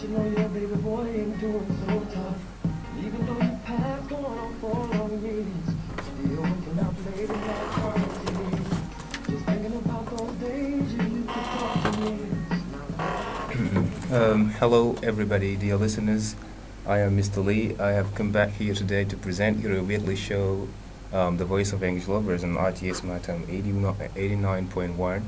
You know your baby boy ain't doing so tough. Even though you passed going on for long years, still waking up late at night crying tears. Just thinking about those days you used to talk to me. Hello, everybody, dear listeners. I am Mr. Lee. I have come back here today to present you a weekly show, The Voice of English Lovers on RTS Matam 89.1.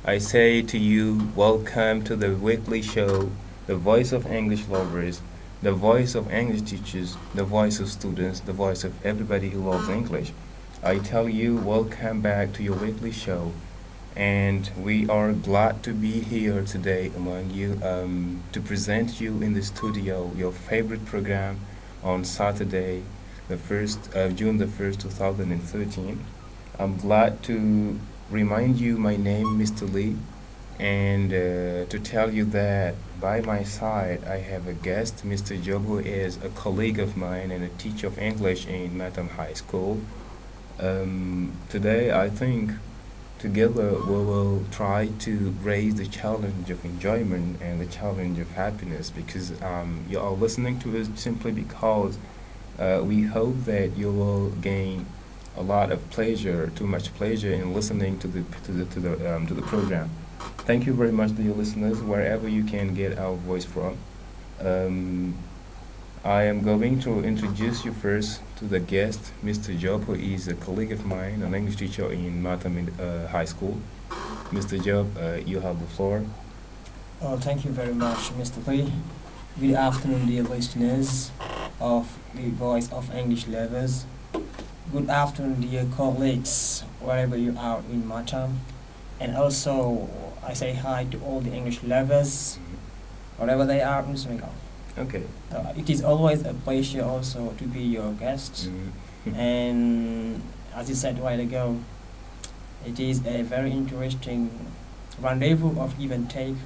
I say to you, welcome to the weekly show, The Voice of English Lovers, the voice of English teachers, the voice of students, the voice of everybody who loves English. I tell you, welcome back to your weekly show. And we are glad to be here today among you to present you in the studio your favorite program on Saturday, the first June the 1st, 2013. I'm glad to remind you my name, Mr. Lee, and to tell you that by my side I have a guest, Mr. Job, who is a colleague of mine and a teacher of English in Matam High School. Today, I think together we will try to raise the challenge of enjoyment and the challenge of happiness because you are listening to us simply because we hope that you will gain a lot of pleasure, too much pleasure in listening to the program. Thank you very much, dear listeners, wherever you can get our voice from. Um, I am going to introduce you first to the guest, Mr. Job, who is a colleague of mine, an English teacher in Matam High School. Mr. Job, you have the floor. Oh, thank you very much, Mr. Lee. Good afternoon, dear listeners of the Voice of English Lovers. Good afternoon, dear colleagues, wherever you are in Matam. And also, I say hi to all the English lovers, wherever they are in Senegal. Okay. It is always a pleasure also to be your guest. And as you said a while ago, it is a very interesting rendezvous of give and take.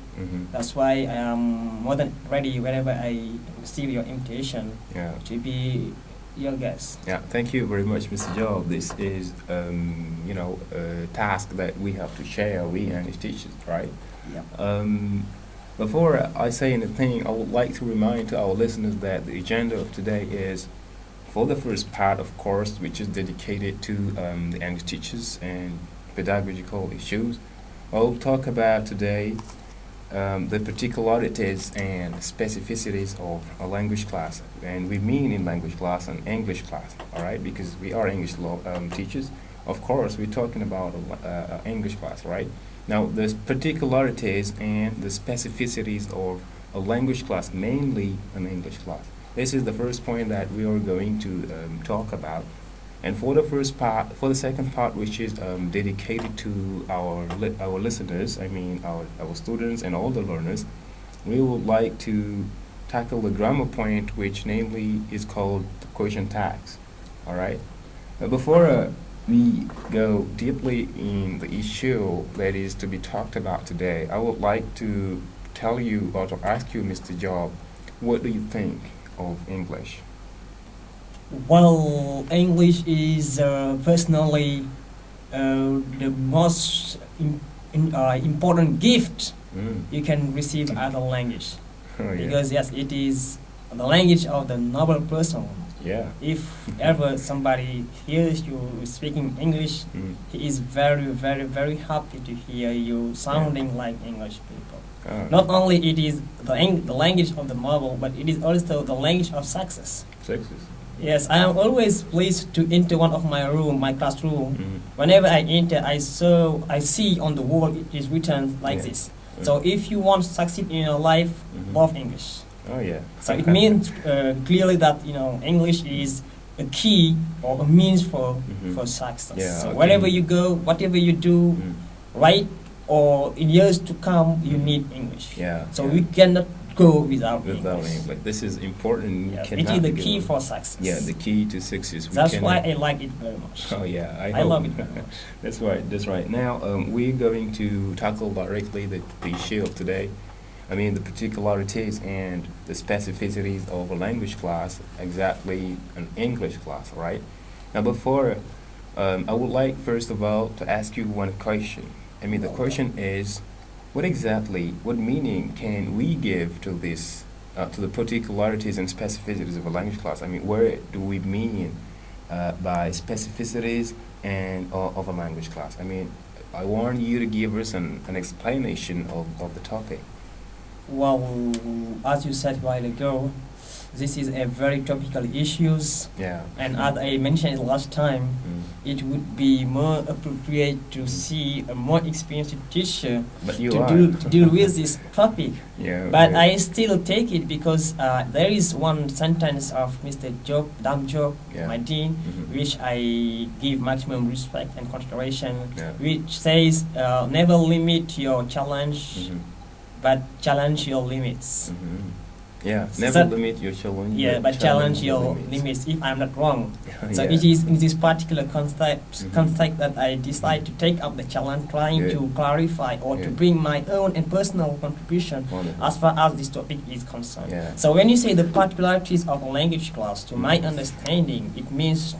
That's why I am more than ready whenever I receive your invitation Yeah. to be your guest. Yeah. Thank you very much, Mr. Job. This is, a task that we have to share, we English teachers, right? Yeah. Before I say anything, I would like to remind to our listeners that the agenda of today is, for the first part, of course, which is dedicated to the English teachers and pedagogical issues. I'll talk about today the particularities and specificities of a language class, and we mean in language class an English class, all right? Because we are English teachers. Of course, we're talking about an English class, right? Now, the particularities and the specificities of a language class, mainly an English class. This is the first point that we are going to talk about. And for the first part, for the second part, which is dedicated to our listeners, I mean our students and all the learners, we would like to tackle the grammar point, which namely is called the question tags. All right. Before we go deeply in the issue that is to be talked about today, I would like to tell you or to ask you, Mr. Job, what do you think of English? Well, English is personally the most important gift you can receive as a language. Oh, yeah. Because yes, it is the language of the noble person. Yeah. If ever somebody hears you speaking English, he is very, very, very happy to hear you sounding like English people. Not only it is the language of the noble, but it is also the language of success. Success. Yes, I am always pleased to enter one of my classroom. Whenever I enter, I see on the wall it is written like this. So if you want to succeed in your life, love English. Oh yeah. So it means clearly that English is a key or a means for success. Yeah, so okay. wherever you go, whatever you do, right or in years to come, you need English. Yeah. So yeah. we cannot go without Without English. This is important. Yeah, it Cannot is the be key given. for success. Yeah, the key to success. We That's cannot- why I like it very much. Oh yeah, I I hope. love it very much. That's right. That's right. Now we're going to tackle directly the issue of today. I mean the particularities and the specificities of a language class, exactly an English class, right? Now before, I would like first of all to ask you one question. I mean the question is, what meaning can we give to this to the particularities and specificities of a language class. I mean, where do we mean by specificities and of a language class? I mean, I want you to give us an explanation of the topic. Well, as you said a while ago, this is a very topical issues, Yeah. and as I mentioned last time, it would be more appropriate to see a more experienced teacher But you to are. deal with this topic. Yeah. But okay. I still take it because there is one sentence of Mr. Job, Yeah. my dean, Mhm. which I give maximum respect and consideration, Yeah. which says, never limit your challenge, Mhm. but challenge your limits. Mhm. Yeah. So Never that- limit your challenge. Yeah, but challenge your limits, if I'm not wrong. So Yeah. it is in this particular Mhm. context that I decide to take up the challenge, trying Good. to clarify or to Good. bring my own and personal contribution Wonderful. as far as this topic is concerned. Yeah. So when you say the particularities of a language class, to my understanding, it means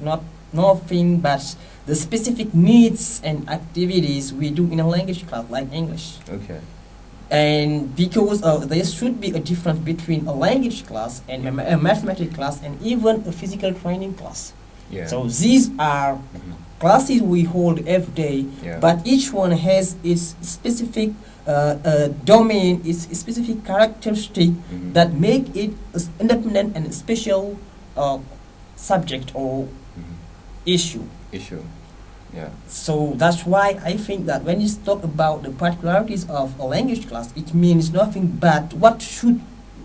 nothing but the specific needs and activities we do in a language class like English. Okay. And because there should be a difference between a language class and a mathematics class and even a physical training class. Yeah. So these are Mhm. classes we hold every day, Yeah. but each one has its specific domain, its specific characteristic Mhm. that make it an independent and special subject or Mhm. issue. Issue. Yeah. So that's why I think that when you talk about the particularities of a language class, it means nothing but what should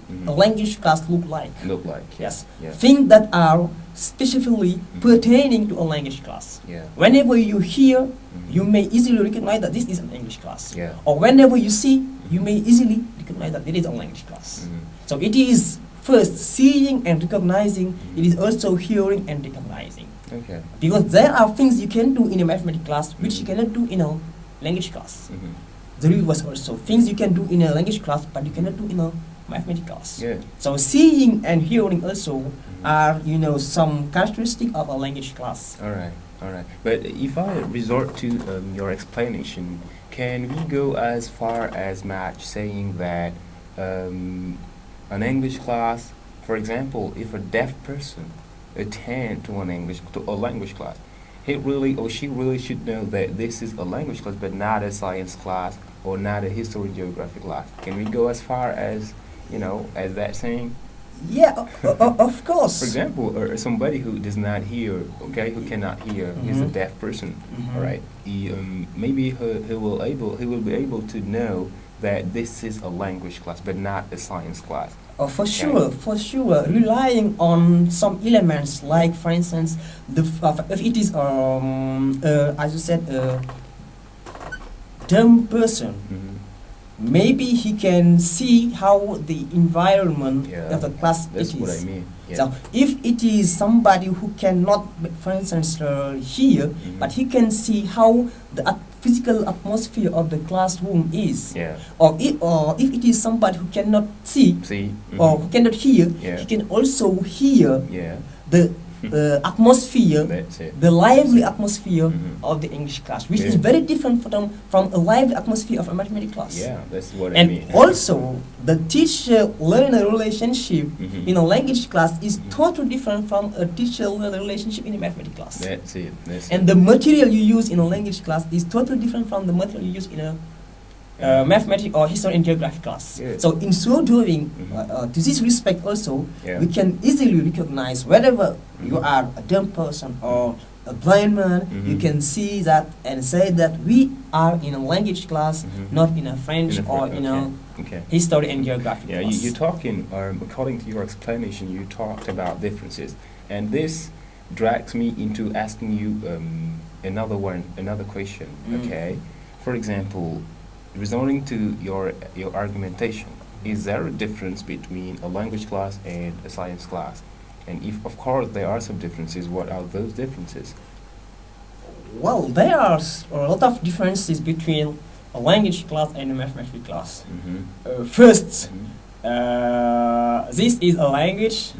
Mhm. a language class look like. Look like. Yes. Yeah. Things that are specifically Mhm. pertaining to a language class. Yeah. Whenever you hear, Mhm. you may easily recognize that this is an English class. Yeah. Or whenever you see, you may easily recognize that it is a language class. Mhm. So it is first seeing and recognizing, it is also hearing and recognizing. Okay. Because there are things you can do in a mathematics class which you Mhm. cannot do in a language class. Mhm. There was also things you can do in a language class but you cannot do in a mathematics class. Yeah. So seeing and hearing also Mhm. are, some characteristic of a language class. All right. All right. But if I resort to your explanation, can we go as far as much saying that an English class, for example, if a deaf person attend to a language class, he really or she really should know that this is a language class, but not a science class or not a history and geography class. Can we go as far as as that saying? Yeah, of course. For example, or somebody who does not hear, okay, who cannot hear, he's a Mhm. deaf person, Mhm. all right. Maybe he will be able to know that this is a language class, but not a science class. For sure, relying on some elements like, for instance, if it is, as you said, a dumb person, Mhm. maybe he can see how the environment Yeah, of the class that's it is. what I mean. Yeah. So if it is somebody who cannot, for instance, hear, Mhm. but he can see how the physical atmosphere of the classroom is, Yeah. or if it is somebody who cannot see See. or Mhm. who cannot hear, Yeah. he can also hear Yeah. the atmosphere, That's it. the lively atmosphere Mhm. of the English class, which Yeah. is very different from a lively atmosphere of a mathematics class. Yeah, that's what I And mean. also, the teacher-learner relationship Mhm. in a language class is Mhm. totally different from a teacher-learner relationship in a mathematics class. That's it. That's And it. the material you use in a language class is totally different from the material you use in a mathematics or history and geography class. Yeah. So in so doing, Mhm. to this respect also, Yeah. we can easily recognize whether you are a dumb person or a blind man, you Mhm. can see that and say that we are in a language class, Mhm. not in a French In a or Fr- in a Okay. history and geography Yeah, class. you're talking, according to your explanation, you talked about differences. And this drags me into asking you another question, Mm. okay? For example, resorting to your argumentation, is there a difference between a language class and a science class? And if, of course, there are some differences, what are those differences? Well, there are a lot of differences between a language class and a mathematics class. Mm-hmm. First, Mm-hmm. this is a language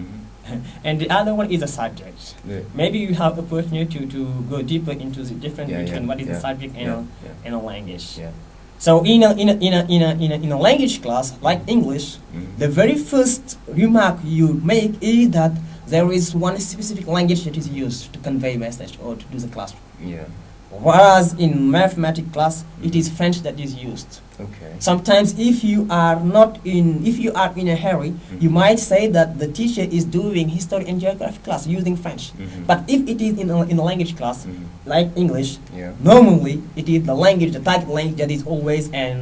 Mm-hmm. and the other one is a subject. Yeah. Maybe you have opportunity to go deeper into the difference Yeah, between yeah, what is yeah, a subject yeah, and a language. Yeah. So in a language class like English, the very first remark you make is that there is one specific language that is used to convey message or to do the classroom. Yeah. Whereas in mathematics class, it is French that is used. Okay. Sometimes if you are in a hurry, you might say that the teacher is doing history and geography class using French. But if it is in a language class like English, Yeah. normally it is the language, the target language that is always Yeah.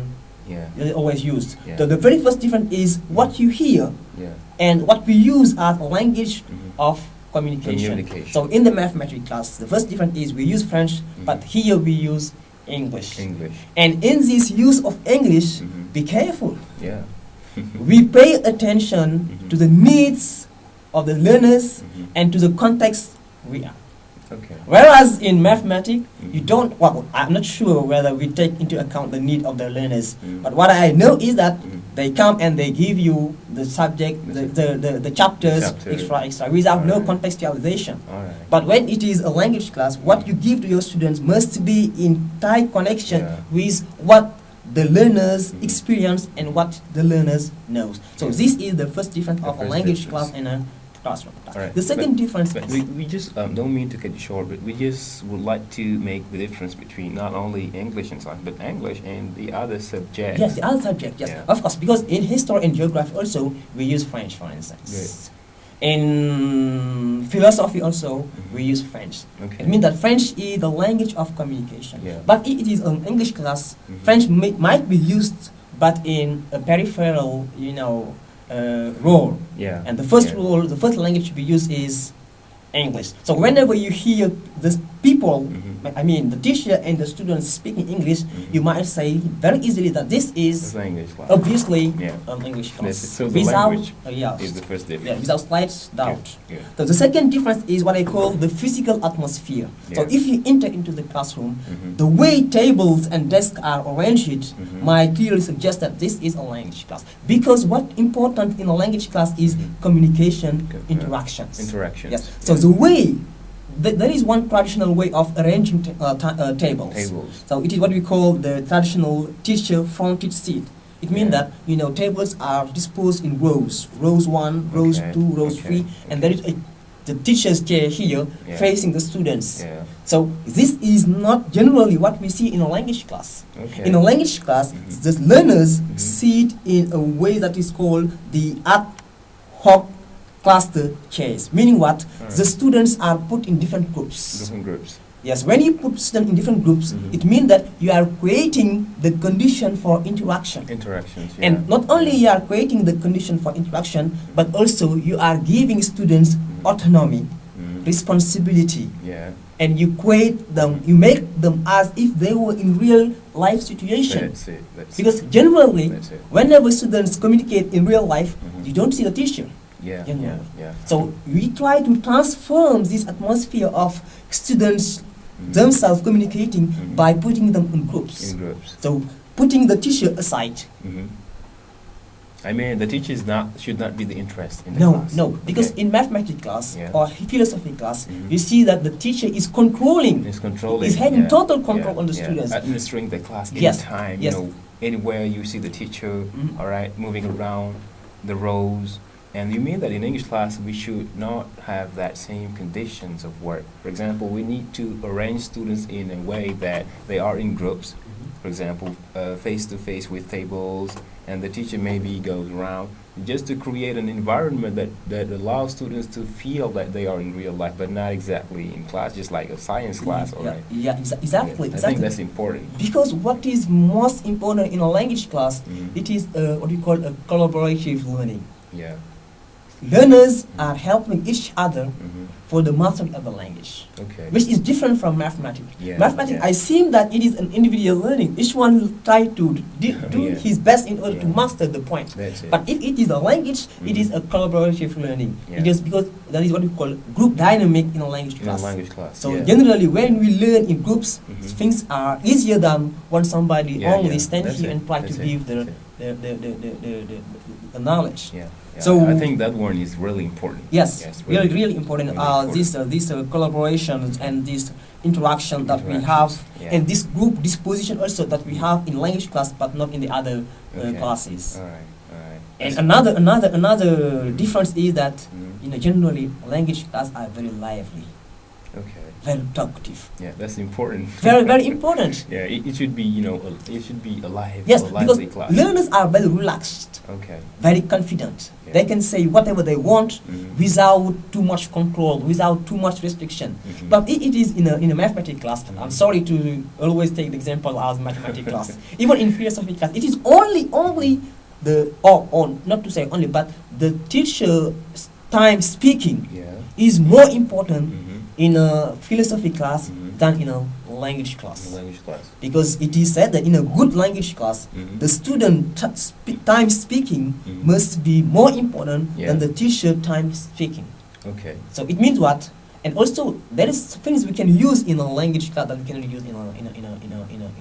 used. Yeah. So the very first difference is what you hear Yeah. and what we use as a language of communication. Communication. So in the mathematics class, the first difference is we use French, but here we use English. English. And in this use of English, be careful. Yeah. We pay attention to the needs of the learners and to the context we are. Okay. Whereas in mathematics, you don't, well, I'm not sure whether we take into account the need of the learners, but what I know is that they come and they give you the subject, the chapters, extra, without no contextualization. All right. But when it is a language class, what you give to your students must be in tight connection with what the learners experience and what the learners knows. So this is the first difference of a language class and a classroom class. All right. The second difference But is we just don't mean to cut you short, but we just would like to make the difference between not only English and science, but English and the other subjects. yes, the other subject, yes, Yeah. of course, because in history and geography also we use French, for instance. In philosophy also we use French. Okay. It means that French is the language of communication. Yeah. But if it is an English class, French might be used, but in a peripheral, role. Yeah. And the first role, the first language to be used is English. So whenever you hear the people, I mean the teacher and the students speaking English, you might say very easily that this is It's an English class. obviously Yeah. an English class. So the language yeah, is the first yeah, difference. without slight doubt. Good. So the second difference is what I call the physical atmosphere. So Yeah. if you enter into the classroom, the way tables and desks are arranged might clearly suggest that this is a language class. Because what important in a language class is communication, interactions. Interactions. Yes. So the way there is one traditional way of arranging tables. Tables. So it is what we call the traditional teacher fronted seat. It means Yeah. that tables are disposed in rows, rows 1, rows Okay, 2, rows okay, 3, and there is the teacher's chair here Yeah. facing the students. Yeah. So this is not generally what we see in a language class. Okay. In a language class, the learners sit in a way that is called the ad hoc cluster chairs, meaning what? The students are put in different groups. Different groups. Yes, when you put students in different groups, it means that you are creating the condition for interaction. Interactions. Yeah. And not only you are creating the condition for interaction, but also you are giving students autonomy, responsibility, Yeah. and you create them, you make them as if they were in real life situation. That's it. That's Because generally, That's it. whenever students communicate in real life, you don't see the teacher. Yeah. you know. Yeah. Yeah. So we try to transform this atmosphere of students themselves communicating by putting them in groups. In groups. So putting the teacher aside. I mean, the teacher should not be the interest in the No, class. no, because Okay. in mathematics class Yeah. or philosophy class, you see that the teacher is controlling, It's controlling. is having yeah, total control yeah, on the yeah. students. Administering the class Yes, anytime, yes. Anywhere you see the teacher, all right, moving around the rows. And you mean that in English class we should not have that same conditions of work. For example, we need to arrange students in a way that they are in groups. For example, face to face with tables, and the teacher maybe goes around just to create an environment that allows students to feel that they are in real life, but not exactly in class, just like a science class, all right? Exactly. I think that's important. Because what is most important in a language class, it is what we call a collaborative learning. Yeah. Learners are helping each other for the mastery of the language, Okay. which is different from mathematics. Yeah, Mathematics, yeah. I seem that it is an individual learning. Each one try to do Yeah. his best in order to Yeah. master the point. That's it. But if it is a language, it is a collaborative learning. Yeah. It is because that is what we call group dynamic in a language in a class. language class. So yeah. generally, when we learn in groups, Mhm. things are easier than when somebody Yeah, only yeah. stand That's here it. and try That's to it. give the That's it. the knowledge. Yeah. Yeah. So I think that one is really important. yes, Yes, really important. really important. These collaborations and this interaction that we Interactions, have, yeah. and this group disposition also that we have in language class, but not in the other Okay. classes. All right. All right. And That's- another difference is that Mhm. generally language class are very lively, Okay. very talkative, Yeah, that's important. very important. Yeah, it should be, it should be alive. Yes, a because lively class. learners are very relaxed, Okay. very confident. Yeah. They can say whatever they want Mhm. without too much control, without too much restriction. Mhm. But it is in a mathematics class. I'm sorry to always take the example as mathematics class. Even in philosophy class, it is only the or not to say only, but the teacher's time speaking Yeah. is more important Mhm. in a philosophy class Mhm. than in a language class. The language class. Because it is said that in a good language class, Mhm. the student time speaking Mhm. must be more important Yeah. than the teacher time speaking. Okay. So it means what? And also there is things we can use in a language class that we cannot use in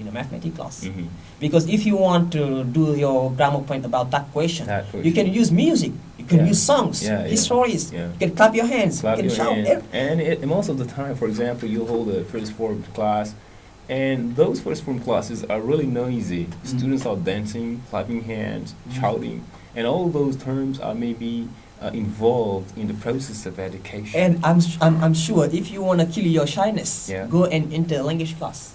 a mathematics class. Mhm. Because if you want to do your grammar point about that question, That you can use music, you can Yeah. use songs, Yeah, yeah. histories, Yeah. you can clap your hands, Clap you can your shout. hand. And most of the time, for example, you hold a first form class, and those first form classes are really noisy. Students are dancing, clapping hands, shouting, and all those terms are maybe involved in the process of education. And I'm sure if you want to kill your shyness, Yeah. go and enter a language class.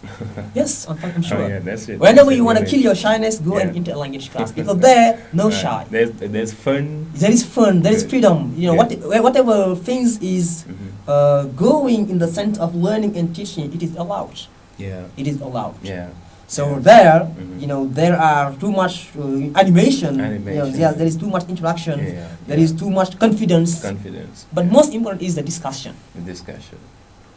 Yes, I'm sure. Oh, yeah, that's it. Whenever That's you it, want to really. kill your shyness, go and Yeah. enter a language class. Because there, no Right. shy. There's fun. There is fun, there is Good. freedom. You know, Yeah. whatever things is Mhm. going in the sense of learning and teaching, it is allowed. Yeah. It is allowed. Yeah. So Yeah. there, Mhm. there are too much animation. Animation. Yeah, there is too much interaction. Yeah. There Yeah. is too much confidence. Confidence. But Yeah. most important is the discussion. The discussion.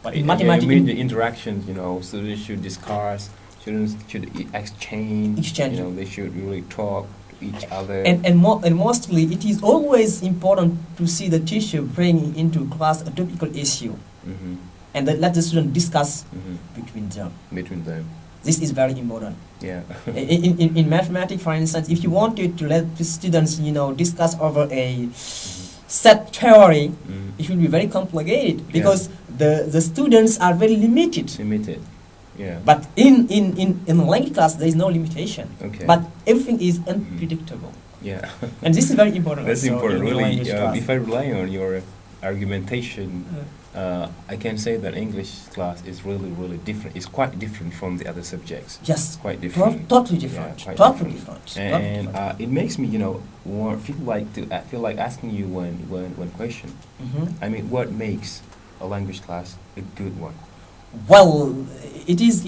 But I in mean, mathematics, the interactions, students should discuss, students should exchange, Exchange. They should really talk to each other. and mostly it is always important to see the teacher bring into class a topical issue, Mhm. and then let the student discuss Mhm. between them. Between them. This is very important. Yeah. In mathematics, for instance, if you wanted to let the students, discuss over a set theory, Mhm. it will be very complicated because the students are very limited. Limited. Yeah. But in a language class, there is no limitation. Okay. But everything is unpredictable, Yeah. and this is very important. That's also important. in Really, language class. if I rely on your argumentation, I can say that English class is really, really different. It's quite different from the other subjects. Yes, Quite different. totally different. Yeah, quite Totally different. And it makes me, feel like asking you one question. I mean, what makes a language class a good one? Well, it is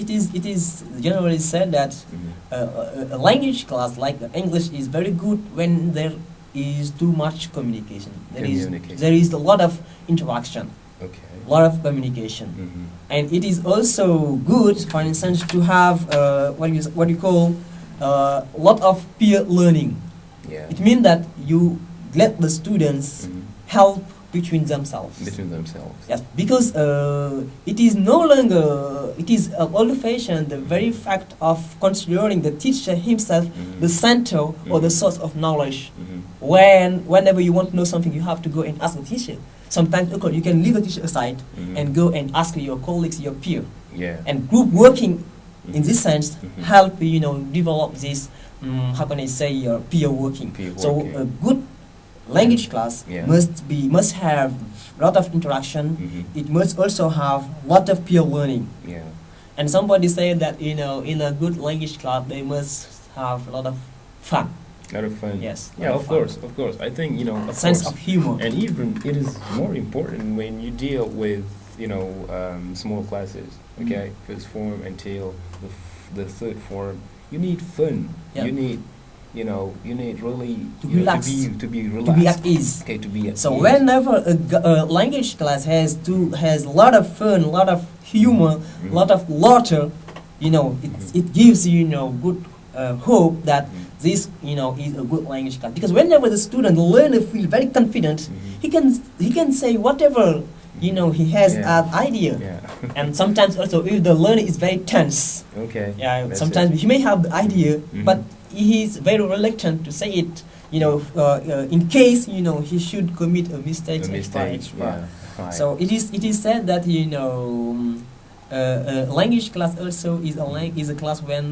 generally said that Mhm. a language class like English is very good when there is too much communication. Communication. There is a lot of interaction, Okay. a lot of communication, Mhm. and it is also good, for instance, to have what you call a lot of peer learning. Yeah. It means that you let the students Mhm. help between themselves. Between themselves. Yes, because it is no longer, it is old-fashioned, the very fact of considering the teacher himself Mhm. the center or the Mhm. source of knowledge. Mhm. Whenever you want to know something, you have to go and ask the teacher. Sometimes okay, you can leave the teacher aside Mhm. and go and ask your colleagues, your peer. Yeah. And group working, in this sense, Mhm. help develop this, how can I say, peer working. Peer So working. a good language class Yeah. must have a lot of interaction. Mhm. It must also have a lot of peer learning. Yeah. And somebody said that in a good language class they must have a lot of fun. A lot of fun. Yes. Yeah, of course, of course. I think A sense of humor. and even it is more important when you deal with small classes. Okay, first form until the third form. You need fun. Yeah. You need really To you know, relax. to be To relaxed. be at ease. Okay, to be at So ease. whenever a language class has a lot of fun, a lot of humor, a lot of laughter, it gives good hope that this is a good language class. Because whenever the learner feel very confident, Mhm. he can say whatever he has Yeah. an idea. Yeah. And sometimes also if the learner is very tense, Okay. yeah, that's sometimes it. he may have the idea, Mhm. but he is very reluctant to say it, in case, he should commit a mistake. A mistake, yeah. Right. So it is said that, language class also is a class where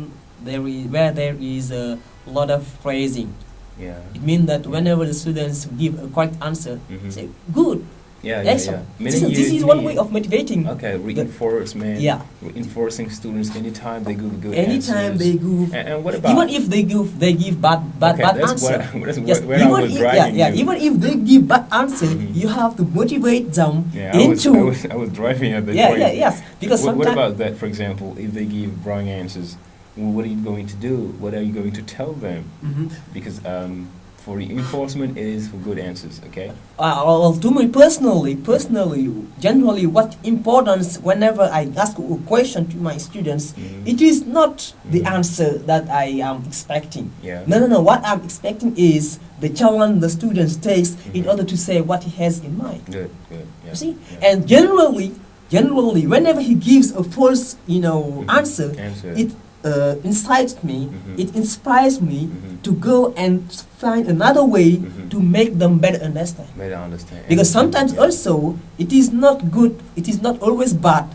there is a lot of praising. Yeah. It means that whenever the students give a correct answer, say good. Yeah, Excellent. This Meaning is one way of motivating. Okay, reinforcement. Yeah. Reinforcing students anytime they give good Anytime answers. they give. And what about Even if they give bad okay, that's answer. That's Yes, where I was driving you. even if they give bad answer, you have to motivate them Yeah, into. I was driving at the point. Yes. Because What sometimes. about that, for example, if they give wrong answers, what are you going to do? What are you going to tell them? Because for reinforcement, it is for good answers, okay? Well, to me personally, generally, what importance whenever I ask a question to my students, it is not the answer that I am expecting. Yeah. No. What I'm expecting is the challenge the students takes in order to say what he has in mind. Good. Yeah. You see, Yeah. and generally, whenever he gives a false, answer, it incites me, it inspires me to go and find another way to make them better understand. Better understand. Because sometimes Yeah. also it is not good, it is not always bad,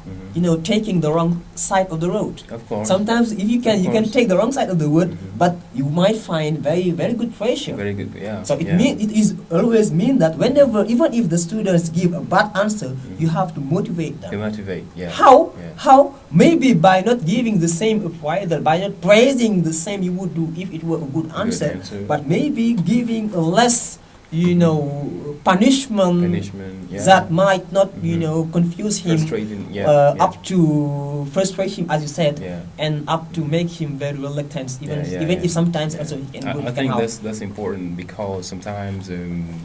taking the wrong side of the road. Of course. Sometimes if you can, Of you can course. take the wrong side of the road, but you might find very, very good treasure. Very good, yeah. So it yeah. it is always mean that whenever, even if the students give a bad answer, you have to motivate them. To motivate, yeah. How? Yeah. How? Maybe by not giving the same appraisal, by not praising the same you would do if it were a good answer, but maybe giving a less, punishment yeah. that might not, confuse him, Frustrating, up to frustrate him, as you said, Yeah. and up to make him very reluctant, even Yeah. if sometimes also he can go. I think that's important because sometimes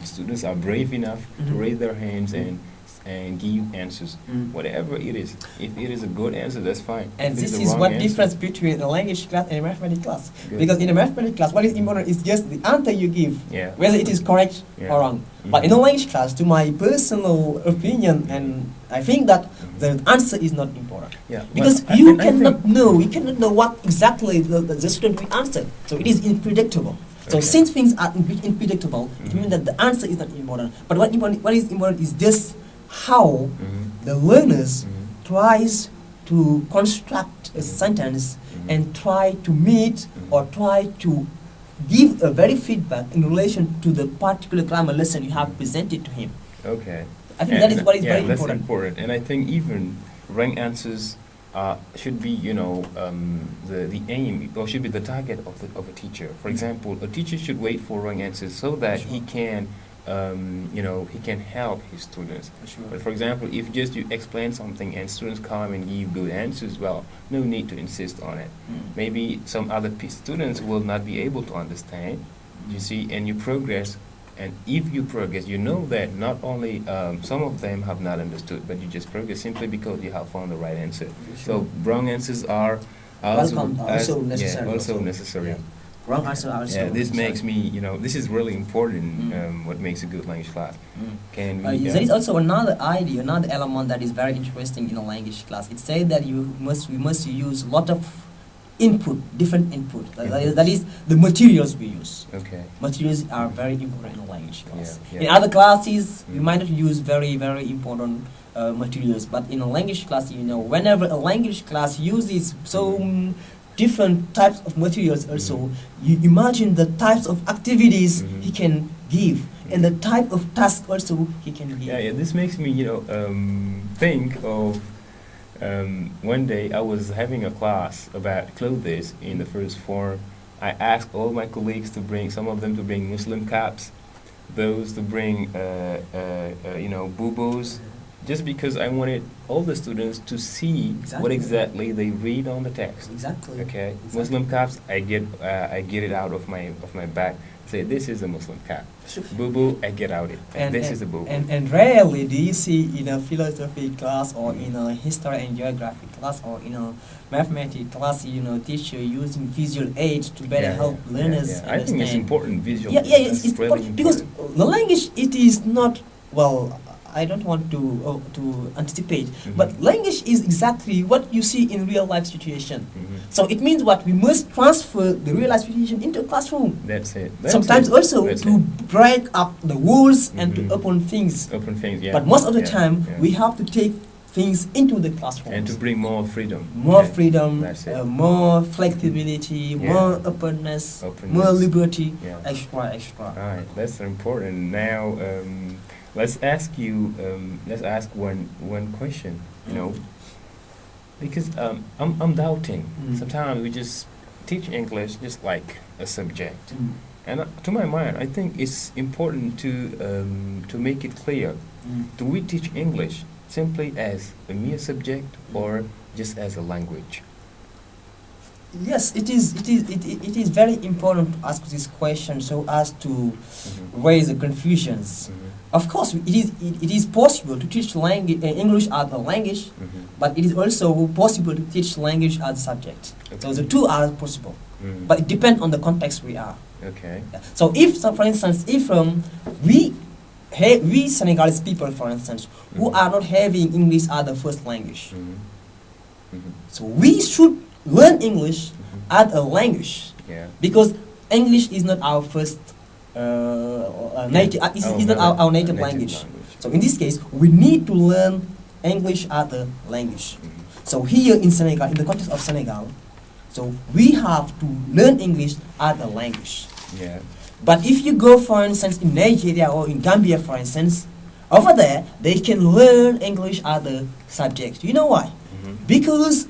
students are brave enough to raise their hands and give answers, whatever it is. If it is a good answer, that's fine. And If this it's a is wrong what answer, difference between a language class and a mathematics class. Good. Because in a mathematics class, what is important is just the answer you give, Yeah. whether it is correct Yeah. or wrong. But in a language class, to my personal opinion, and I think that the answer is not important. Yeah. Because Well, you I cannot think- know, what exactly the student will answer. So it is unpredictable. So Okay. since things are unpredictable, it means that the answer is not important. But what is important is just how the learners tries to construct a sentence and try to meet or try to give a very feedback in relation to the particular grammar lesson you have presented to him. Okay. I think that is what is very that's important. important. And I think even wrong answers should be, the aim or should be the target of a teacher. For example, a teacher should wait for wrong answers so that he can, he can help his students. But for example, if just you explain something and students come and give good answers, well, no need to insist on it. Maybe some other students will not be able to understand, you see, and you progress. And if you progress, you know that not only some of them have not understood, but you just progress simply because you have found the right answer. So wrong answers are Welcome, also necessary. Also necessary. Yeah. Wrong answer also. Yeah, this necessary. makes me, this is really important. What makes a good language class? Can we? There is also another idea, another element that is very interesting in a language class. It says that we must use a lot of different input. That is the materials we use. Okay. Materials are very important in a language class. Yeah. In other classes, we might not use very, very important materials, but in a language class, whenever a language class uses different types of materials also, you imagine the types of activities he can give and the type of task also he can give. Yeah. This makes me, think of one day I was having a class about clothes in the first form. I asked all my colleagues to bring, some of them to bring Muslim caps, those to bring, bubos, just because I wanted all the students to see what exactly they read on the text. Exactly. Okay. Exactly. Muslim caps, I get it out of my bag. Say this is a Muslim cap. Boo, I get out it. And this is a boo. And rarely do you see in a philosophy class or in a history and geography class or in a mathematics class, teacher using visual aids to better help learners understand. I think it's important visual. It's really important because the language, it is not, I don't want to anticipate, but language is exactly what you see in real life situation. So it means what we must transfer the real life situation into a classroom. That's it. Sometimes also That's to it. break up the walls and to open things. Open things, yeah. But most of the Yeah, time yeah. we have to take things into the classroom. And to bring more freedom. More Yeah, freedom, that's it. more flexibility, Yeah. more openness, Openness. more liberty, Yeah. extra. All right, that's important. Now, let's ask you. Let's ask one question. You know, because I'm doubting. Sometimes we just teach English just like a subject, and to my mind, I think it's important to make it clear. Do we teach English simply as a mere subject or just as a language? Yes, it is very important to ask this question so as to raise the confusions. Of course, it is possible to teach English as a language, but it is also possible to teach language as a subject. So the two are possible, but it depends on the context we are. Okay. Yeah. So for instance, if we Senegalese people, for instance, who are not having English as the first language, so we should learn English as a language, Yeah. because English is not our first native. Is not our native language. So in this case, we need to learn English as a language. So here in Senegal, in the context of Senegal, so we have to learn English as a language. Yeah. But if you go, for instance, in Nigeria or in Gambia, for instance, over there, they can learn English as a subject. You know why? Because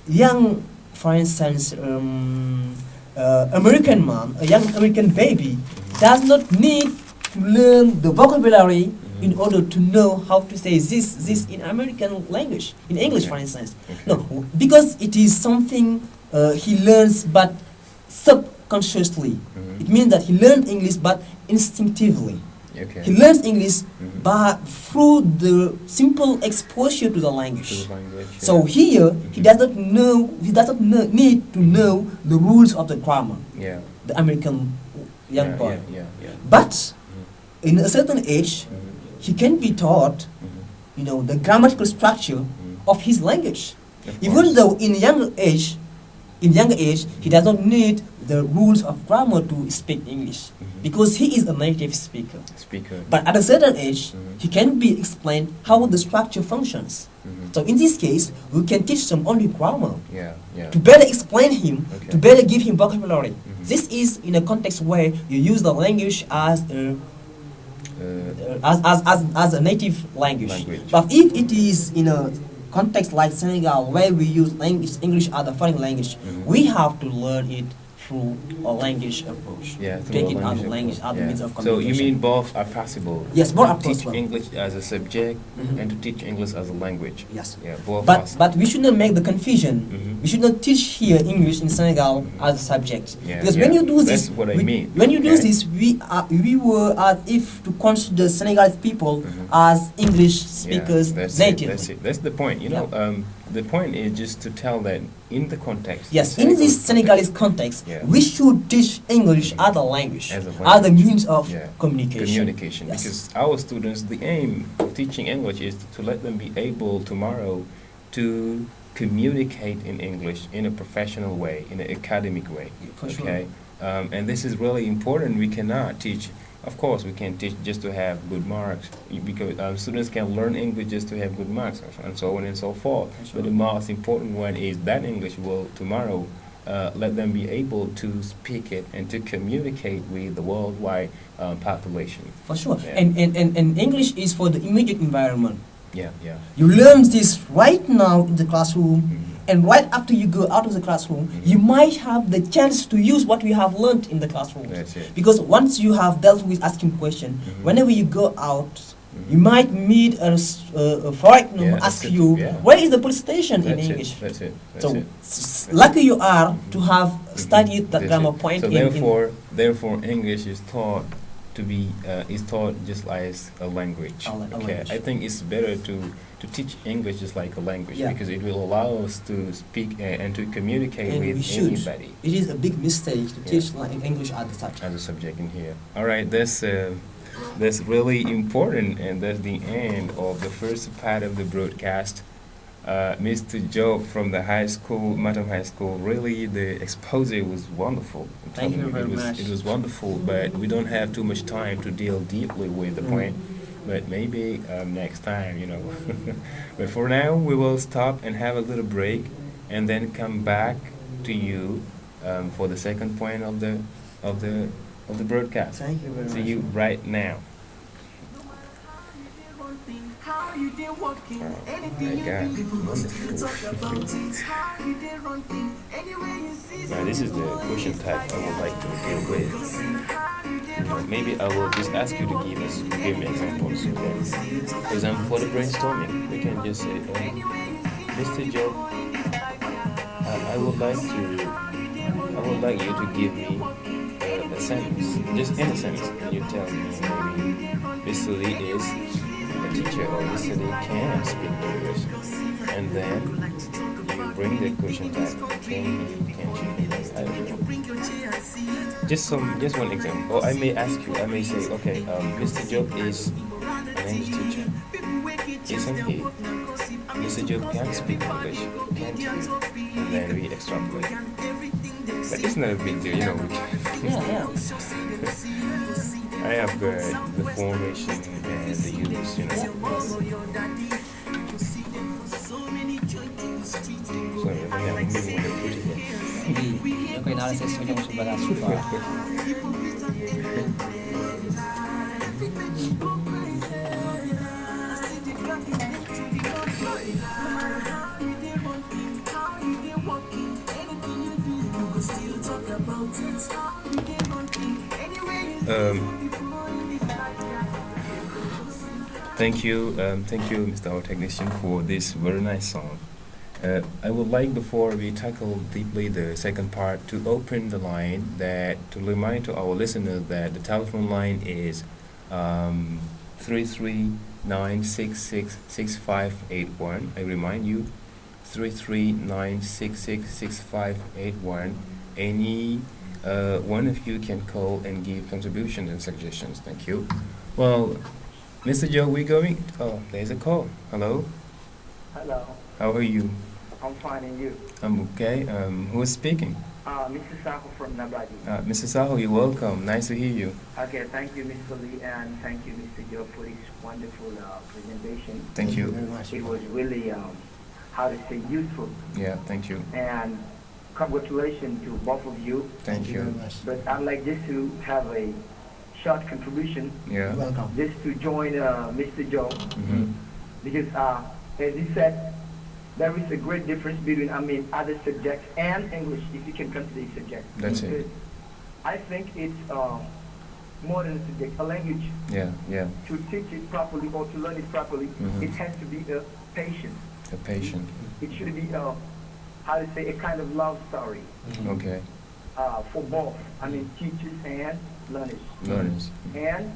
young, for instance, American man, a young American baby, does not need to learn the vocabulary in order to know how to say this in American language, in English, for instance. No, because it is something he learns, but subconsciously. It means that he learned English, but instinctively. Okay. He learns English, but through the simple exposure to the language. So here, he does not need to know the rules of the grammar. Yeah. The American young boy. Yeah. But in a certain age, he can be taught, the grammatical structure of his language. Even though in younger age, he does not need the rules of grammar to speak English, because he is a native speaker. But at a certain age, he can be explained how the structure functions. So in this case, we can teach them only grammar to better explain him, to better give him vocabulary. This is in a context where you use the language as a native language. But if it is in a context like Senegal, where we use English as a foreign language, we have to learn it through a language approach. Yeah, take it as a language, as a means of So communication. you mean both are possible? Yes, both are to teach possible. English as a subject and to teach English as a language. Yes. Yeah, both But possible. we should not make the confusion. We should not teach here English in Senegal as a subject. Yeah, Because when you do this, that's what I mean. when you do Okay. this, we were as if to consider Senegalese people as English speakers natively. That's it. That's the point. You know, the point is just to tell that in the context. Yes, the in this Senegalese Senegalese context, Yeah. we should teach English as a language, As a as a language. means of Yeah. communication. Yes. Because our students, the aim of teaching English is to let them be able tomorrow to communicate in English in a professional way, in an academic way. For sure. Okay, and this is really important. We cannot teach. Of course, we can teach just to have good marks, because students can learn English just to have good marks, and so on and so forth. But the most important one is that English will tomorrow let them be able to speak it and to communicate with the worldwide population. For sure. Yeah. And English is for the immediate environment. Yeah. You learn this right now in the classroom, and right after you go out of the classroom, you might have the chance to use what we have learned in the classroom. That's it. Because once you have dealt with asking questions, whenever you go out, you might meet a foreigner who asks you, where is the police station in English? That's it. So lucky you are to have studied that grammar point. So therefore, English is taught to be is taught just as a language. Language. I think it's better to teach English just like a language, because it will allow us to speak and to communicate And we with should. anybody. It is a big mistake to teach English as a subject. As a subject in here. All right, that's That's really important, and that's the end of the first part of the broadcast. Mr. Joe from the high school, Matam High School, really the expose was wonderful. I'm Thank telling you very it was much. it was wonderful, but we don't have too much time to deal deeply with the point. But maybe next time, you know. But for now, we will stop and have a little break, and then come back to you for the second point of the broadcast. Thank you very See much. you right now. How you did walking, anything my you God, do, people still wonderful. talk about it. How you did run thing, anywhere you see Now this is the question type I would like to deal with. Maybe I will just ask you to give me examples. Okay? For example, for the brainstorming, we can just say, Mr. Joe, I would like you to give me a sentence, just any sentence, and you tell me maybe Mr. Lee is a teacher or Mr. Lee can speak English, and then you bring the question type. Can you? I don't know. Just one example. Or I may ask you. I may say, okay, Mr. Joe is an English teacher. Isn't he? Mr. Joe can speak English, can't you? And then we extrapolate. But it's not a big deal, you know. Yeah. I have the formation and the use, you know. Sorry, I'm moving with the pretty here. Hindi. Yung analysis mo yung subalas pa. Um, thank you, Mr. Our Technician, for this very nice song. I would like, before we tackle deeply the second part, to open the line to remind to our listeners that the telephone line is 339666581. I remind you, 339666581. Any one of you can call and give contributions and suggestions. Thank you. Well, Mr. Joe, we're going. Oh, there's a call. Hello. Hello, How are you? I'm fine and you? I'm okay. Who is speaking? Mr. Saho from Nabadi. Mr. Saho, you're welcome. Nice to hear you. Okay, thank you, Mr. Lee, and thank you, Mr. Joe, for this wonderful presentation. Thank you. very much. It was really, how to say, useful. Yeah, thank you. And congratulations to both of you. Thank very you. much. But I'd like just to have a short contribution, Yeah. Welcome. just to join Mr. Joe, Mm-hmm. because as he said, there is a great difference between, other subjects and English, if you can consider a subject. That's it. Because I think it's more than a subject, a language. Yeah, yeah. To teach it properly or to learn it properly, Mhm. it has to be a patient. A patient. It should be how to say, a kind of love story Okay. for both. Teachers and learners. Learners. And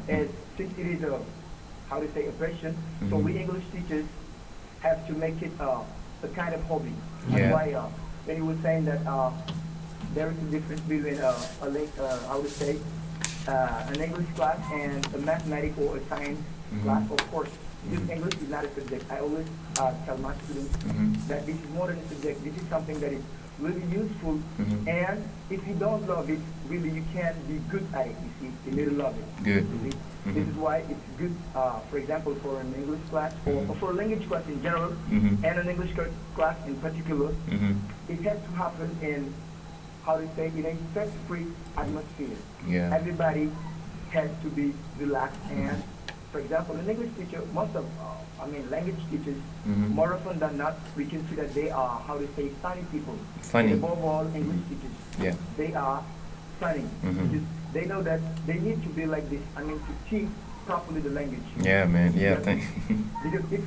since it is how to say, a passion, so Mhm. we English teachers have to make it a kind of hobby. That's Yeah. why when you were saying that there is a difference between how to say, an English class and a mathematics or a science Mhm. class, of course. This Mhm. English is not a subject. I always tell my students Mhm. that this is more than a subject. This is something that is really useful. Mhm. And if you don't love it, really you can't be good at it. You see, you need to love it. Good. You see? Mhm. This is why it's good, for example, for an English class or Mhm. for a language class in general, Mhm. and an English class in particular. Mhm. It has to happen in, how to say, in a stress-free atmosphere. Yeah. Everybody has to be relaxed. And, for example, an English teacher, most of, language teachers, Mhm. more often than not, we can see that they are, how to say, funny people. Funny. And above all, English teachers, Yeah. they are funny. Mhm. Because they know that they need to be like this, to teach properly the language. Yeah, man. Yeah. Because- Thank. Because if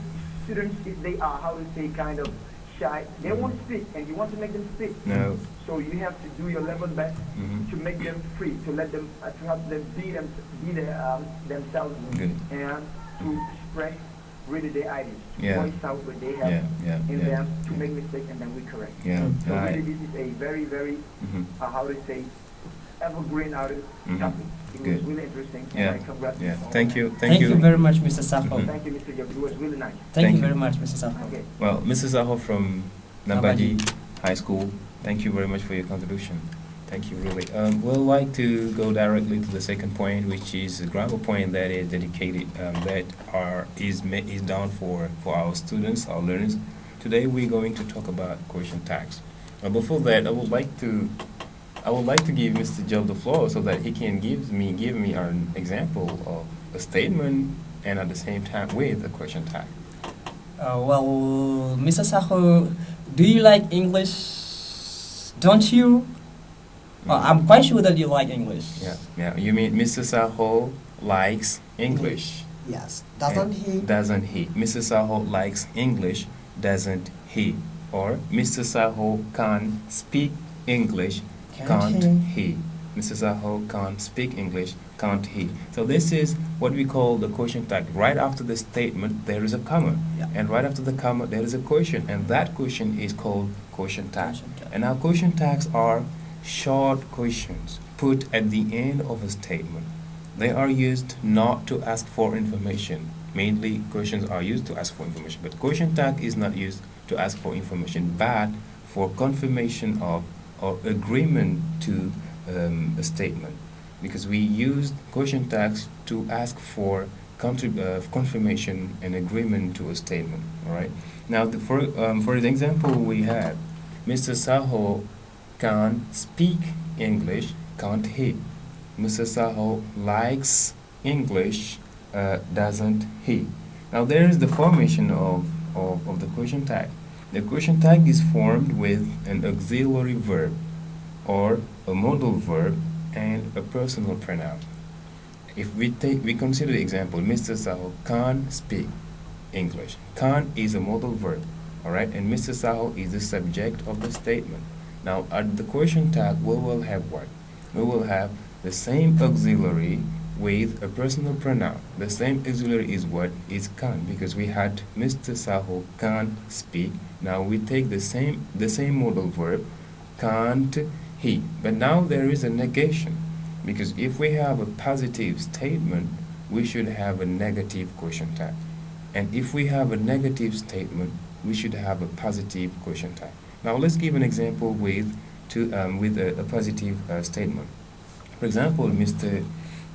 students, if they are, how to say, kind of shy, they won't speak, and you want to make them speak. No. So you have to do your level best Mhm. to make them free, to let them, to help them themselves, Good. and to express really their ideas, Yeah. voice out what they have Yeah. in Yeah. them, to Yeah. make mistakes, and then we correct. Yeah. So really, Right. this is a very, very, Mhm. how to say, evergreen Mhm. topic. It was Good. really interesting. Yeah. And I congrats Yeah. all Thank of you. them. Thank you. very much, Mr. Saho. Mhm. Thank you, Mr. Job. It was really nice. Thank you you. very much, Mr. Saho. Okay. Well, Mrs. Aho from Nambaji. Nambaji High School, thank you very much for your contribution. Thank you, really. We'd like to go directly to the second point, which is a grammar point that is dedicated, is done for our students, our learners. Today, we're going to talk about question tags. Before that, I would like to give Mr. Joe the floor so that he can give me an example of a statement and at the same time with a question tag. Well, Mr. Saho, do you like English? Don't you? I'm quite sure that you like English. Yeah, yeah. You mean Mr. Saho likes English? Yes. And Doesn't he? Mr. Saho likes English, doesn't he? Or Mr. Saho can speak English, can't he? Mr. Saho can't speak English, can't he? So this is what we call the question tag. Right after the statement, there is a comma. Yeah. And right after the comma, there is a question. And that question is called question tag. Question tag. And our question tags are short questions put at the end of a statement. They are used not to ask for information. Mainly, questions are used to ask for information. But question tag is not used to ask for information, but for confirmation of or agreement to a statement. Because we use question tags to ask for confirmation and agreement to a statement. All right. Now, for example, we have Mr. Saho can speak English, can't he? Mr. Saho likes English, doesn't he? Now there is the formation of the question tag. The question tag is formed with an auxiliary verb or a modal verb and a personal pronoun. If we consider the example, Mr. Saho can speak English. Can is a modal verb, all right, and Mr. Saho is the subject of the statement. Now, at the question tag, we will have what? We will have the same auxiliary with a personal pronoun. The same auxiliary is what? Is can, because we had Mr. Saho can speak. Now we take the same modal verb, can't he. But now there is a negation, because if we have a positive statement, we should have a negative question tag. And if we have a negative statement, we should have a positive question tag. Now let's give an example with a positive statement. For example, Mr.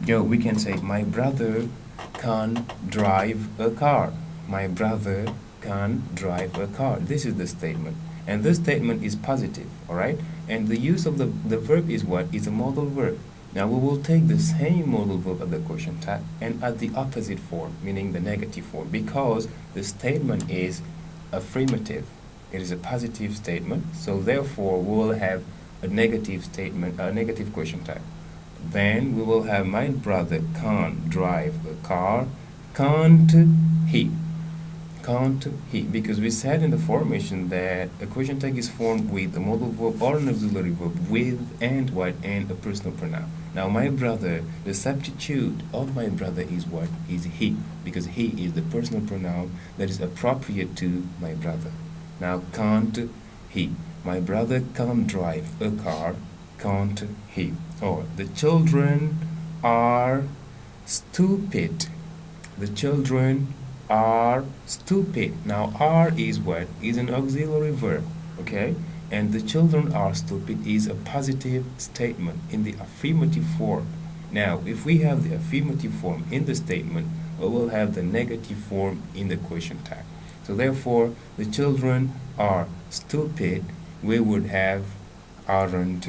Joe, we can say, my brother can drive a car. My brother can drive a car. This is the statement. And this statement is positive, all right? And the use of the verb is what? Is a modal verb. Now we will take the same modal verb at the question tag and at the opposite form, meaning the negative form, because the statement is affirmative. It is a positive statement, so therefore we will have a negative statement, a negative question tag. Then we will have, my brother can't drive a car, can't he? Can't he? Because we said in the formation that a question tag is formed with a modal verb or an auxiliary verb with and what? And a personal pronoun. Now my brother, the substitute of my brother is what? Is he, because he is the personal pronoun that is appropriate to my brother. Now can't he? My brother can't drive a car, can't he? Or the children are stupid. The children are stupid. Now are is what? Is an auxiliary verb, okay? And the children are stupid is a positive statement in the affirmative form. Now if we have the affirmative form in the statement, we will have the negative form in the question tag. So therefore, the children are stupid, we would have aren't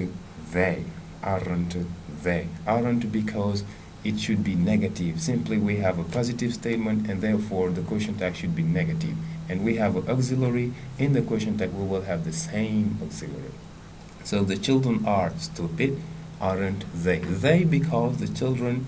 they. Aren't they. Aren't, because it should be negative. Simply we have a positive statement and therefore the question tag should be negative. And we have an auxiliary in the question tag, we will have the same auxiliary. So the children are stupid, aren't they. They, because the children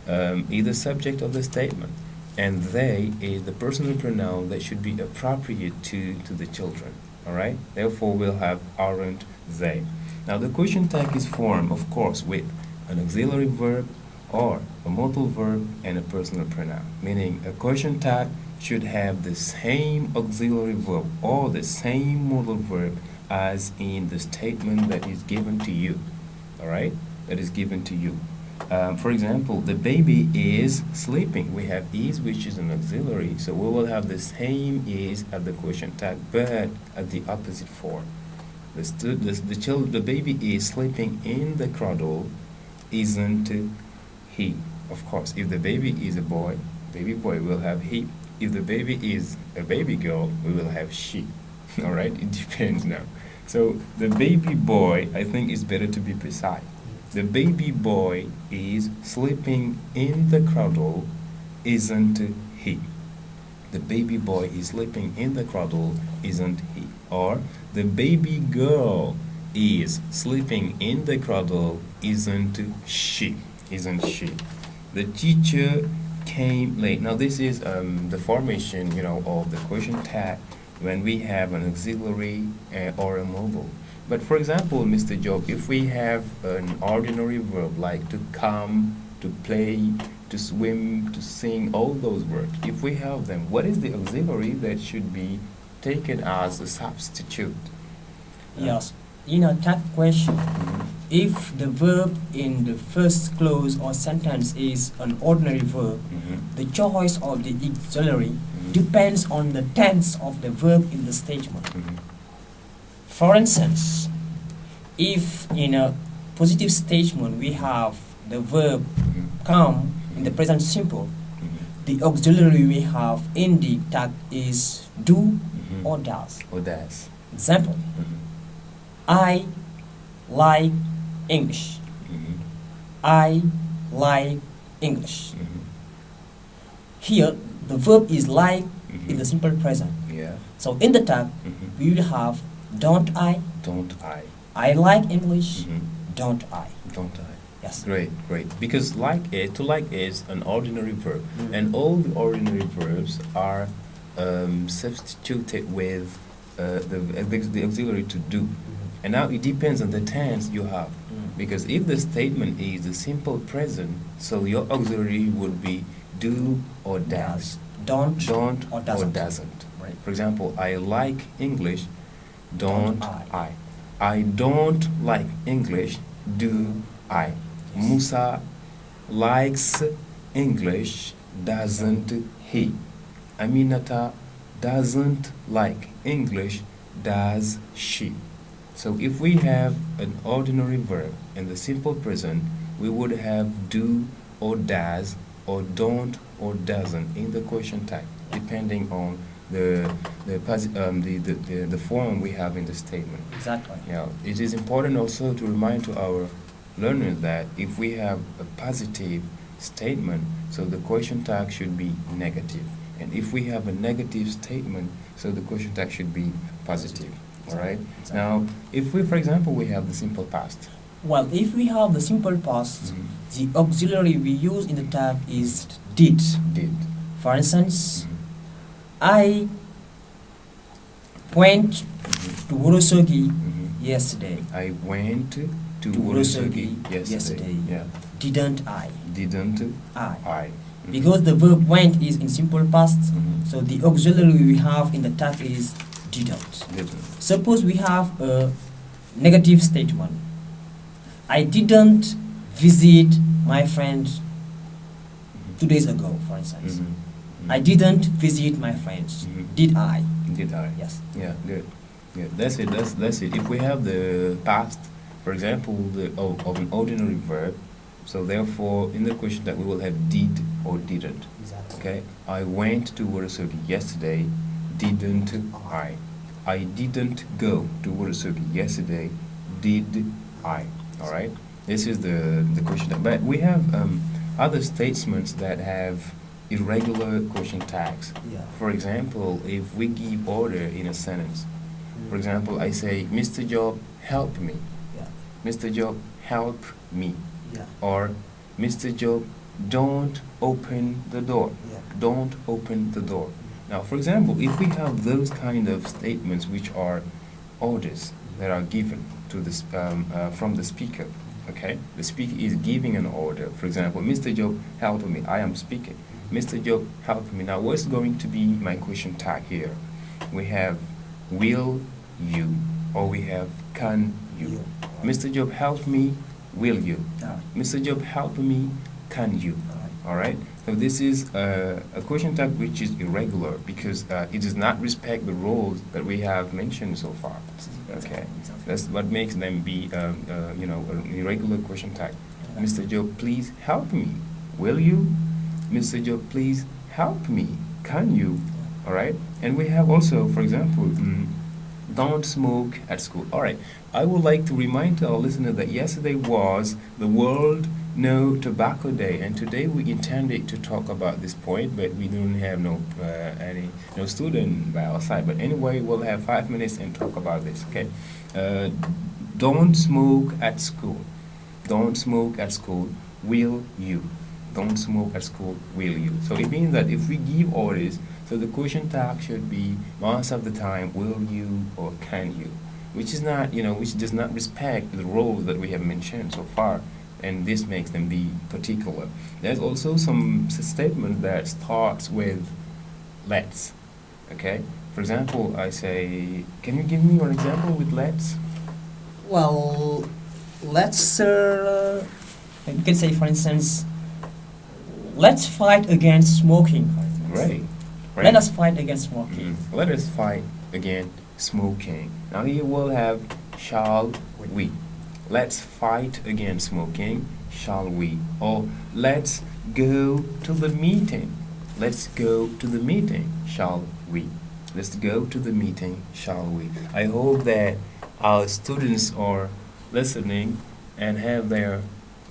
is the subject of the statement. And they is the personal pronoun that should be appropriate to the children. Alright? Therefore we'll have aren't they. Now the question tag is formed, of course, with an auxiliary verb or a modal verb and a personal pronoun. Meaning a question tag should have the same auxiliary verb or the same modal verb as in the statement that is given to you. Alright? That is given to you. For example, the baby is sleeping. We have is, which is an auxiliary, so we will have the same is at the question tag, but at the opposite form. The baby is sleeping in the cradle, isn't he? Of course, if the baby is a boy, baby boy will have he. If the baby is a baby girl, we will have she. All right, it depends now. So the baby boy, I think it's better to be precise. The baby boy is sleeping in the cradle, isn't he? The baby boy is sleeping in the cradle, isn't he? Or the baby girl is sleeping in the cradle, isn't she? Isn't she? The teacher came late. Now this is the formation, of the question tag when we have an auxiliary or a mobile. But for example, Mr. Job, if we have an ordinary verb like to come, to play, to swim, to sing, all those verbs, if we have them, what is the auxiliary that should be taken as a substitute? Yes. That question, if the verb in the first clause or sentence is an ordinary verb, the choice of the auxiliary depends on the tense of the verb in the statement. For instance, if in a positive statement we have the verb come in the present simple, the auxiliary we have in the tag is do or does. Or does. Example, I like English. I like English. Here, the verb is like in the simple present. Yeah. So in the tag, we will have don't I. Don't I. I like English. Don't I. Don't I. Yes. Great. Because to like is an ordinary verb, and all the ordinary verbs are substituted with the auxiliary to do. And now it depends on the tense you have. Because if the statement is the simple present, so your auxiliary would be do or does. Don't Or doesn't. Right. For example, I like English, don't I. I. I don't like English, do I. Yes. Musa likes English, doesn't he? Aminata doesn't like English, does she? So if we have an ordinary verb in the simple present, we would have do or does or don't or doesn't in the question tag, depending on the form we have in the statement. Exactly. Yeah, it is important also to remind to our learners that if we have a positive statement, so the question tag should be negative. And if we have a negative statement, so the question tag should be positive. All right? Exactly. Now, if we, for example, we have the simple past. Well, if we have the simple past, Mhm. the auxiliary we use in the tag is did. Did. For instance, Mhm. I went to Urosogi Mhm. yesterday. I went to Urosogi Urosogi yesterday. Yeah. Didn't I? Didn't I. I. Mhm. Because the verb went is in simple past, Mhm. so the auxiliary we have in the tag is didn't. Didn't. Suppose we have a negative statement. I didn't visit my friend 2 days ago, for instance. Mhm. Mhm. I didn't visit my friends. Mhm. Did I? Did I? Yes. Yeah, good. Good. That's it. That's it. If we have the past, for example, of an ordinary verb, so therefore in the question that we will have did or didn't. Exactly. Okay. I went to Urosogi yesterday. Didn't I? I didn't go to Urosogi yesterday. Did I? All right. This is the question. But we have other statements that have irregular question tags. Yeah. For example, if we give order in a sentence, for example, I say, Mr. Job, help me. Yeah. Mr. Job, help me. Yeah. Or, Mr. Job, don't open the door. Yeah. Don't open the door. Now, for example, if we have those kind of statements which are orders that are given to this from the speaker, okay? The speaker is giving an order. For example, Mr. Job, help me. I am speaking. Mr. Job, help me. Now, what's going to be my question tag here? We have will you, or we have can you. You. Mr. Job, help me will you? Alright. Mr. Job, help me, can you? Alright. All right. So this is a question tag which is irregular because it does not respect the rules that we have mentioned so far. Okay. That's what makes them be, an irregular question tag. Mr. Job, please help me. Will you? Mr. Job, please help me. Can you? All right. And we have also, for example, don't smoke at school. All right. I would like to remind our listeners that yesterday was the World No Tobacco Day, and today we intended to talk about this point, but we don't have no student by our side. But anyway, we'll have 5 minutes and talk about this. Okay. Don't smoke at school. Don't smoke at school. Will you? Don't smoke at school. Will you? So it means that if we give orders, so the question tag should be most of the time, will you or can you? Which is not, which does not respect the rules that we have mentioned so far, and this makes them be particular. There's also some statement that starts with let's. Okay. For example, I say, can you give me one example with let's? Well, let's you can say, for instance, let's fight against smoking. For instance. Great. Let us fight against smoking. Let us fight against smoking. Now here we'll have shall we. Let's fight against smoking, shall we? Or let's go to the meeting. Let's go to the meeting, shall we? Let's go to the meeting, shall we? I hope that our students are listening and have their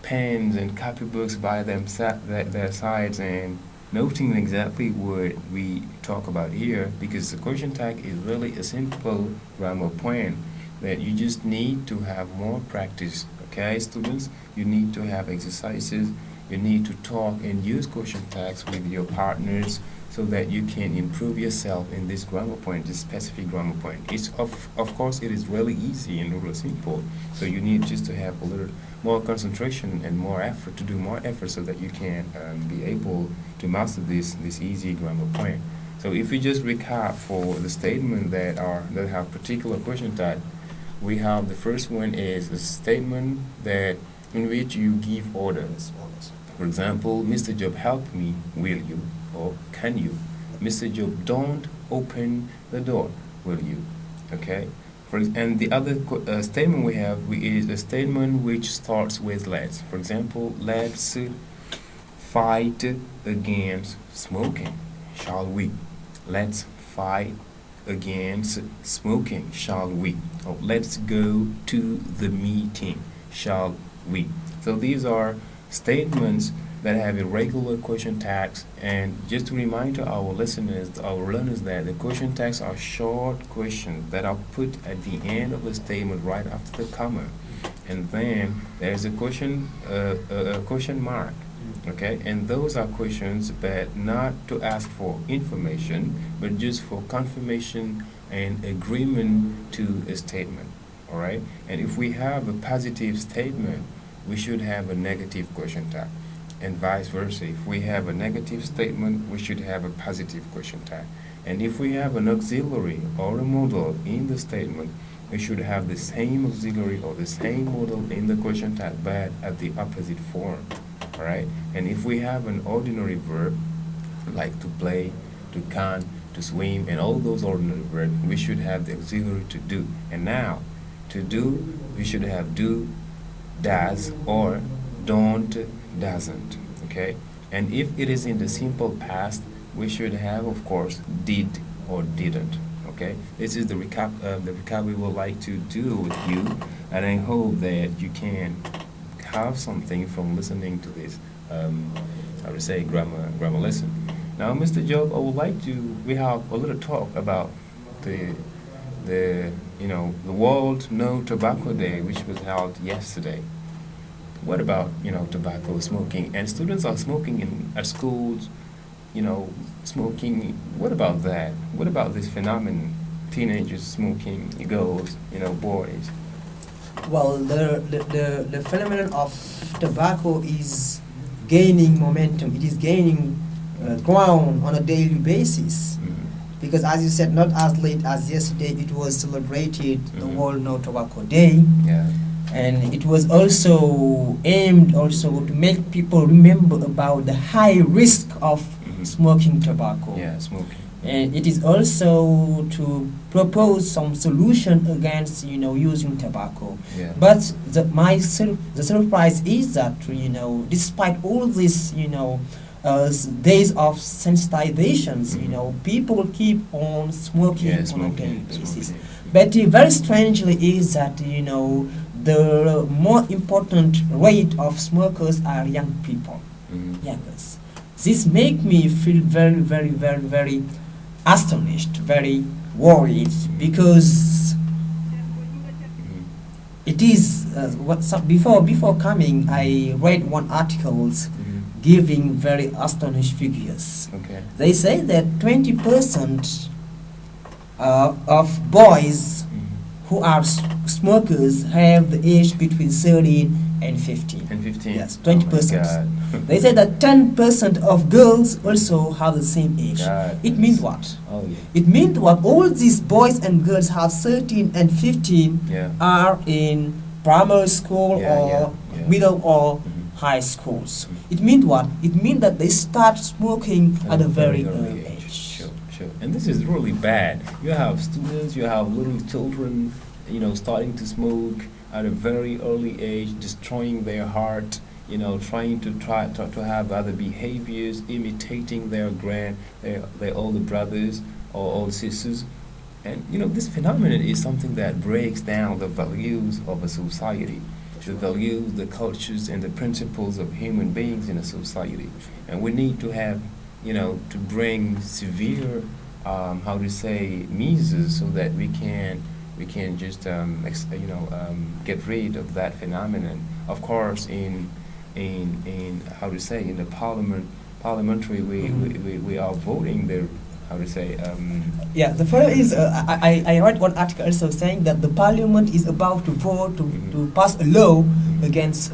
pens and copybooks by their sides and noting exactly what we talk about here, because the question tag is really a simple grammar point that you just need to have more practice. Okay, students, you need to have exercises, you need to talk and use question tags with your partners so that you can improve yourself in this grammar point, this specific grammar point. It's of course it is really easy and really simple, so you need just to have a little more concentration and more effort, to do more effort so that you can be able to master this easy grammar point. So if we just recap for the statement that have particular question tag, we have the first one is a statement that in which you give orders. For example, Mr. Job, help me, will you? Or can you? Mr. Job, don't open the door, will you? Okay. And the other statement we have is a statement which starts with let's. For example, let's fight against smoking, shall we? Let's fight against smoking, shall we? Or let's go to the meeting, shall we? So these are statements that have irregular question tags, and just to remind to our listeners, our learners, that the question tags are short questions that are put at the end of the statement right after the comma, and then there's a question mark. Okay, and those are questions, but not to ask for information, but just for confirmation and agreement to a statement. All right, and if we have a positive statement, we should have a negative question tag, and vice versa. If we have a negative statement, we should have a positive question tag. And if we have an auxiliary or a modal in the statement, we should have the same auxiliary or the same modal in the question tag, but at the opposite form. All right. And if we have an ordinary verb like to play, to can, to swim, and all those ordinary verbs, we should have the auxiliary to do. And now, to do, we should have do, does, or don't, doesn't. Okay. And if it is in the simple past, we should have, of course, did or didn't. Okay. This is the recap we would like to do with you, and I hope that you can have something from listening to this, I would say, grammar lesson. Now, Mr. Job, I would like we have a little talk about the World No Tobacco Day, which was held yesterday. What about, tobacco, smoking? And students are smoking at schools, smoking. What about that? What about this phenomenon? Teenagers smoking, girls, boys. Well, the phenomenon of tobacco is gaining momentum. It is gaining ground on a daily basis. Because as you said, not as late as yesterday, it was celebrated the World No Tobacco Day. Yeah. and it was also aimed also to make people remember about the high risk of smoking tobacco. Yeah, smoking. And it is also to propose some solution against using tobacco. Yeah. But the surprise is that despite all this days of sensitizations, people keep on smoking Yeah, on a smoking. daily basis. Smoking. But very strangely is that the more important rate of smokers are young people, youngers. This make me feel very, very, very, very astonished, very worried, because it is before coming I read one articles giving very astonished figures. Okay. They say that 20% of boys who are smokers have the age between 13 and 15. And 15. Yes, Oh my 20%. God. They say that 10% of girls also have the same age. God. It means what? Oh yeah. It means what? All these boys and girls have 13 and 15 Yeah. are in primary school Yeah, or yeah. middle or high schools. It means what? It means that they start smoking at a very early age. Sure, sure. And this is really bad. You have students, you have little children, starting to smoke at a very early age, destroying their heart, trying to have other behaviors, imitating their older brothers or older sisters. And this phenomenon is something that breaks down the values of a society, the values, the cultures, and the principles of human beings in a society. And we need to have, to bring severe, measures so that we can just get rid of that phenomenon. Of course, in the parliamentary we are voting the Yeah, the problem is I read one article also saying that the parliament is about to vote to pass a law against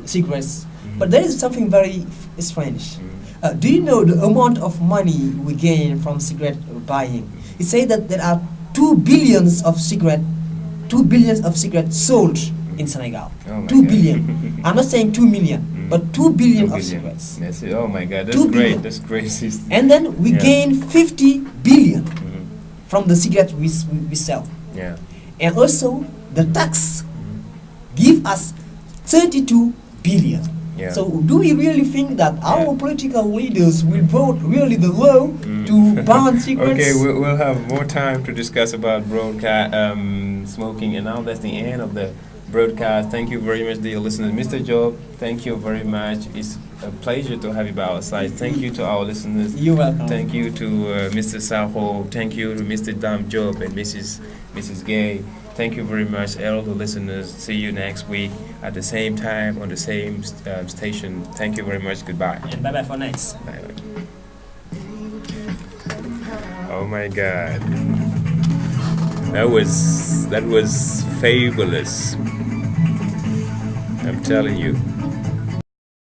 cigarettes. But there is something very strange. Do you know the amount of money we gain from cigarette buying? It says that there are 2 billion of cigarettes sold in Senegal. Oh my 2 God. billion. I'm not saying 2 million, but 2 billion 2 of billion. cigarettes. That's it. Oh my God, that's 2 great. billion. That's great. And then we Yeah. gain 50 billion Mhm. from the cigarettes we sell. Yeah. And also the tax give us 32 billion. Yeah. So do we really think that our Yeah. political leaders will vote really the law to ban cigarettes? Okay, we'll have more time to discuss about broadcast smoking, and now that's the end of the broadcast. Thank you very much, dear listeners. Mr. Job, thank you very much. It's a pleasure to have you by our side. Thank you to our listeners. You're welcome. Thank you to Mr. Saho. Thank you to Mr. Dam Job and Mrs. Gay. Thank you very much, all the listeners. See you next week at the same time on the same station. Thank you very much. Goodbye. And bye bye for next. Bye. Oh my God, that was fabulous. I'm telling you.